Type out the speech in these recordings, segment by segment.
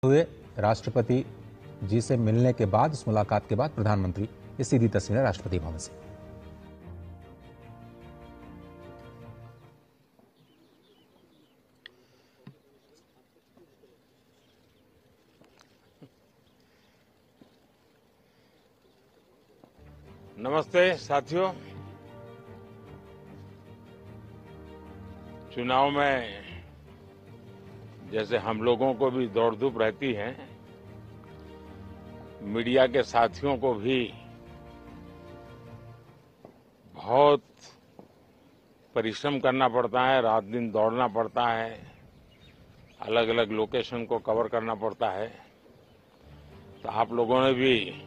हुए राष्ट्रपति जी से मिलने के बाद, इस मुलाकात के बाद प्रधानमंत्री ये सीधी तस्वीरें राष्ट्रपति भवन से। नमस्ते साथियों, चुनाव में जैसे हम लोगों को भी दौड़ धूप रहती है, मीडिया के साथियों को भी बहुत परिश्रम करना पड़ता है, रात दिन दौड़ना पड़ता है, अलग अलग लोकेशन को कवर करना पड़ता है। तो आप लोगों ने भी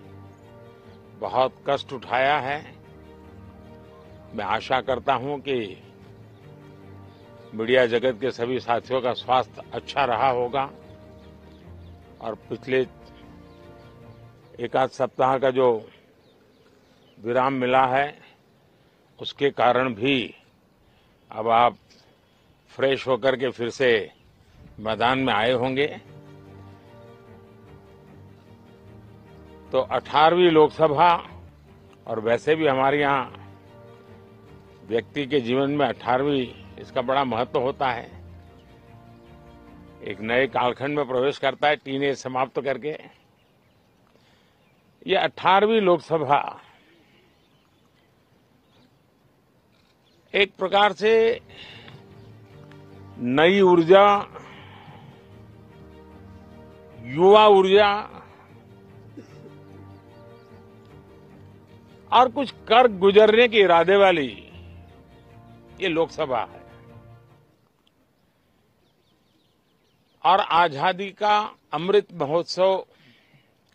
बहुत कष्ट उठाया है। मैं आशा करता हूं कि मीडिया जगत के सभी साथियों का स्वास्थ्य अच्छा रहा होगा और पिछले एक आध सप्ताह का जो विराम मिला है उसके कारण भी अब आप फ्रेश होकर के फिर से मैदान में आए होंगे। तो 18वीं लोकसभा, और वैसे भी हमारे यहाँ व्यक्ति के जीवन में 18वीं इसका बड़ा महत्व होता है। एक नए कालखंड में प्रवेश करता है, टीनेज समाप्त करके। ये 18वीं लोकसभा एक प्रकार से नई ऊर्जा, युवा ऊर्जा और कुछ कर गुजरने के इरादे वाली ये लोकसभा है। और आजादी का अमृत महोत्सव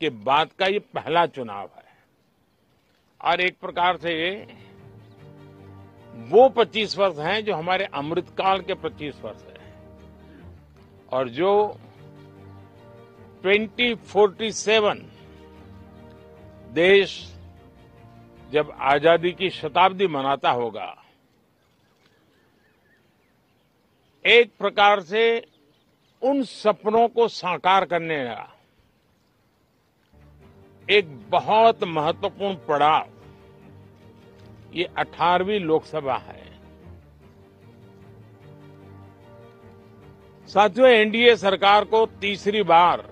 के बाद का ये पहला चुनाव है। और एक प्रकार से ये वो 25 वर्ष हैं जो हमारे अमृतकाल के 25 वर्ष हैं, और जो 2047 देश जब आजादी की शताब्दी मनाता होगा, एक प्रकार से उन सपनों को साकार करने का एक बहुत महत्वपूर्ण पड़ाव ये 18वीं लोकसभा है। साथियों, एनडीए सरकार को तीसरी बार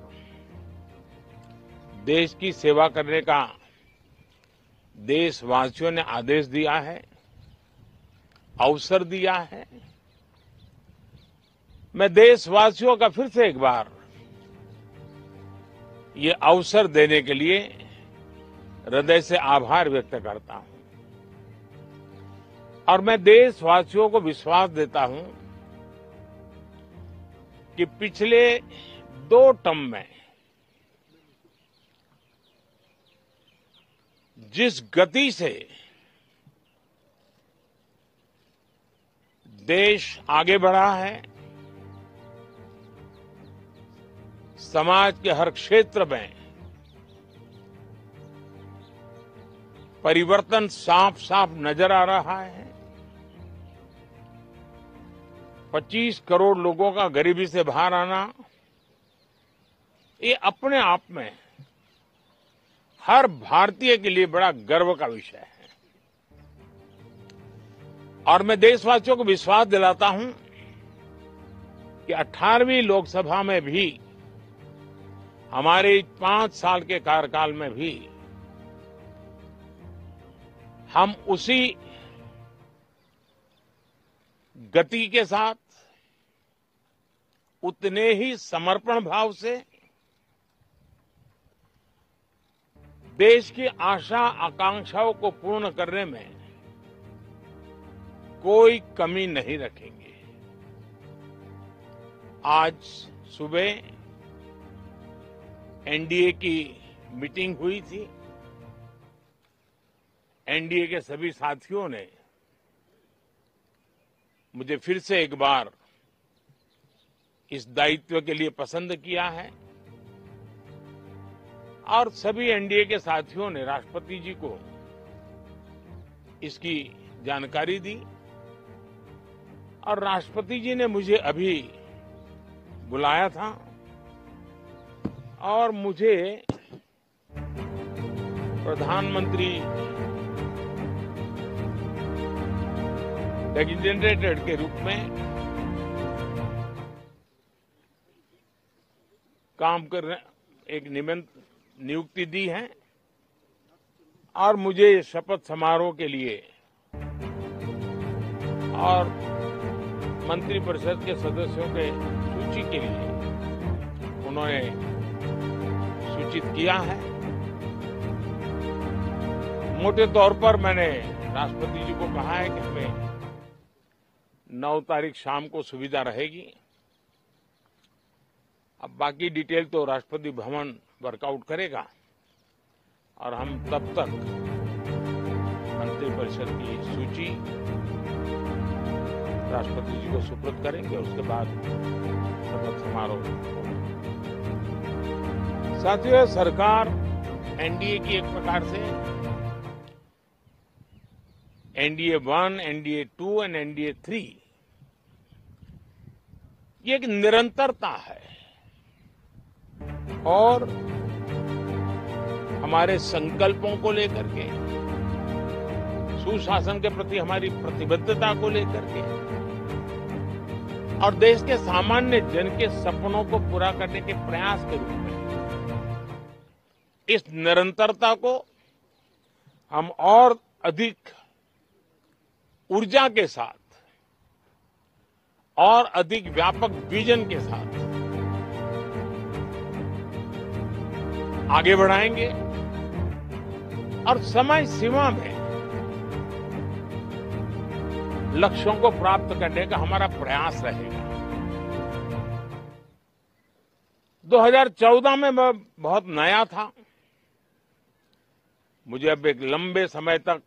देश की सेवा करने का देशवासियों ने आदेश दिया है, अवसर दिया है। मैं देशवासियों का फिर से एक बार ये अवसर देने के लिए हृदय से आभार व्यक्त करता हूं। और मैं देशवासियों को विश्वास देता हूं कि पिछले 2 टर्म में जिस गति से देश आगे बढ़ा है, समाज के हर क्षेत्र में परिवर्तन साफ साफ नजर आ रहा है। 25 करोड़ लोगों का गरीबी से बाहर आना, ये अपने आप में हर भारतीय के लिए बड़ा गर्व का विषय है। और मैं देशवासियों को विश्वास दिलाता हूं कि 18वीं लोकसभा में भी, हमारे 5 साल के कार्यकाल में भी, हम उसी गति के साथ, उतने ही समर्पण भाव से देश की आशा आकांक्षाओं को पूर्ण करने में कोई कमी नहीं रखेंगे। आज सुबह एनडीए की मीटिंग हुई थी। एनडीए के सभी साथियों ने मुझे फिर से एक बार इस दायित्व के लिए पसंद किया है, और सभी एनडीए के साथियों ने राष्ट्रपति जी को इसकी जानकारी दी। और राष्ट्रपति जी ने मुझे अभी बुलाया था और मुझे प्रधानमंत्री डेजिग्नेटेड के रूप में काम कर एक नियुक्ति दी है और मुझे शपथ समारोह के लिए और मंत्रिपरिषद के सदस्यों के सूची के लिए उन्होंने सूचित किया है। मोटे तौर पर मैंने राष्ट्रपति जी को कहा है कि हमें 9 तारीख शाम को सुविधा रहेगी। अब बाकी डिटेल तो राष्ट्रपति भवन वर्कआउट करेगा और हम तब तक मंत्रिपरिषद की सूची राष्ट्रपति जी को सुपुर्द करेंगे और उसके बाद शपथ समारोह होगा। साथियों, सरकार एनडीए की एक प्रकार से एनडीए 1, एनडीए 2 और एनडीए 3 ये एक निरंतरता है और हमारे संकल्पों को लेकर के, सुशासन के प्रति हमारी प्रतिबद्धता को लेकर के और देश के सामान्य जन के सपनों को पूरा करने के प्रयास के रूप में इस निरंतरता को हम और अधिक ऊर्जा के साथ और अधिक व्यापक विजन के साथ आगे बढ़ाएंगे और समय सीमा में लक्ष्यों को प्राप्त करने का हमारा प्रयास रहेगा। 2014 में मैं बहुत नया था। मुझे अब एक लंबे समय तक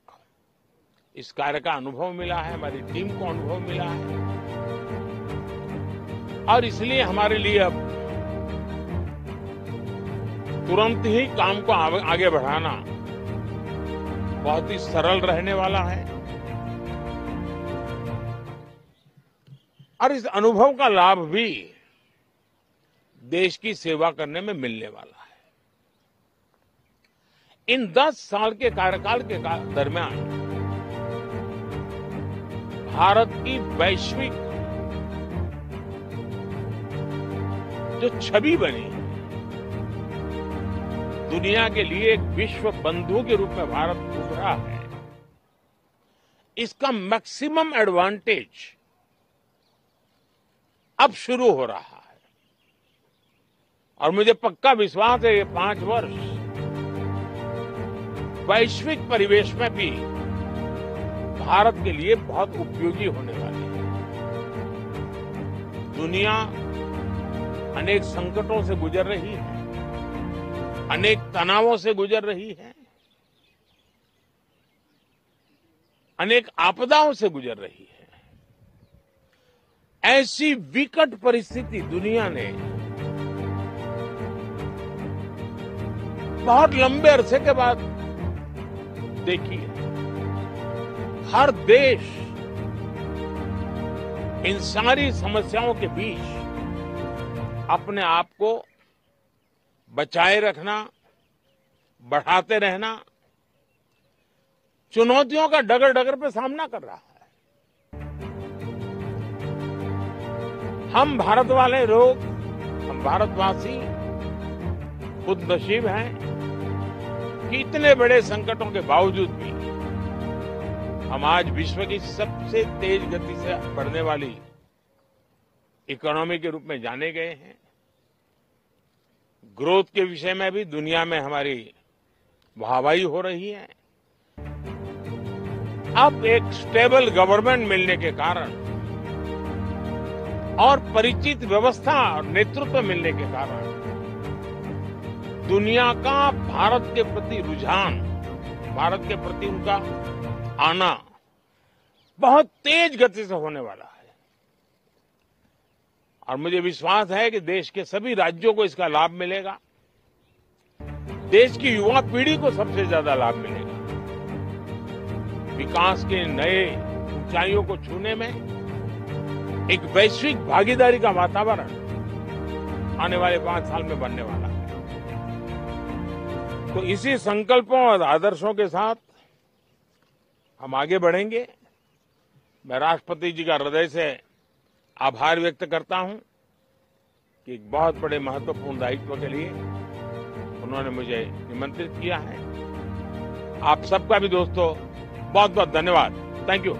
इस कार्य का अनुभव मिला है, हमारी टीम को अनुभव मिला है और इसलिए हमारे लिए अब तुरंत ही काम को आगे बढ़ाना बहुत ही सरल रहने वाला है और इस अनुभव का लाभ भी देश की सेवा करने में मिलने वाला है। इन 10 साल के कार्यकाल के दरमियान भारत की वैश्विक जो छवि बनी है, दुनिया के लिए एक विश्व बंधु के रूप में भारत उभरा है, इसका मैक्सिमम एडवांटेज अब शुरू हो रहा है और मुझे पक्का विश्वास है ये 5 वर्ष वैश्विक परिवेश में भी भारत के लिए बहुत उपयोगी होने वाले हैं। दुनिया अनेक संकटों से गुजर रही है, अनेक तनावों से गुजर रही है, अनेक आपदाओं से गुजर रही है। ऐसी विकट परिस्थिति दुनिया ने बहुत लंबे अरसे के बाद देखी है। हर देश इन सारी समस्याओं के बीच अपने आप को बचाए रखना, बढ़ाते रहना, चुनौतियों का डगर डगर पे सामना कर रहा है। हम भारत वाले लोग, हम भारतवासी खुद नसीब हैं कि इतने बड़े संकटों के बावजूद भी हम आज विश्व की सबसे तेज गति से बढ़ने वाली इकोनॉमी के रूप में जाने गए हैं। ग्रोथ के विषय में भी दुनिया में हमारी वाहवाही हो रही है। अब एक स्टेबल गवर्नमेंट मिलने के कारण और परिचित व्यवस्था और नेतृत्व मिलने के कारण दुनिया का भारत के प्रति रुझान, भारत के प्रति उनका आना बहुत तेज गति से होने वाला है और मुझे विश्वास है कि देश के सभी राज्यों को इसका लाभ मिलेगा। देश की युवा पीढ़ी को सबसे ज्यादा लाभ मिलेगा। विकास के नए ऊंचाइयों को छूने में एक वैश्विक भागीदारी का वातावरण आने वाले 5 साल में बनने वाला है। तो इसी संकल्पों और आदर्शों के साथ हम आगे बढ़ेंगे। मैं राष्ट्रपति जी का हृदय से आभार व्यक्त करता हूं कि एक बहुत बड़े महत्वपूर्ण दायित्व के लिए उन्होंने मुझे निमंत्रित किया है। आप सबका भी दोस्तों बहुत बहुत धन्यवाद। Thank you.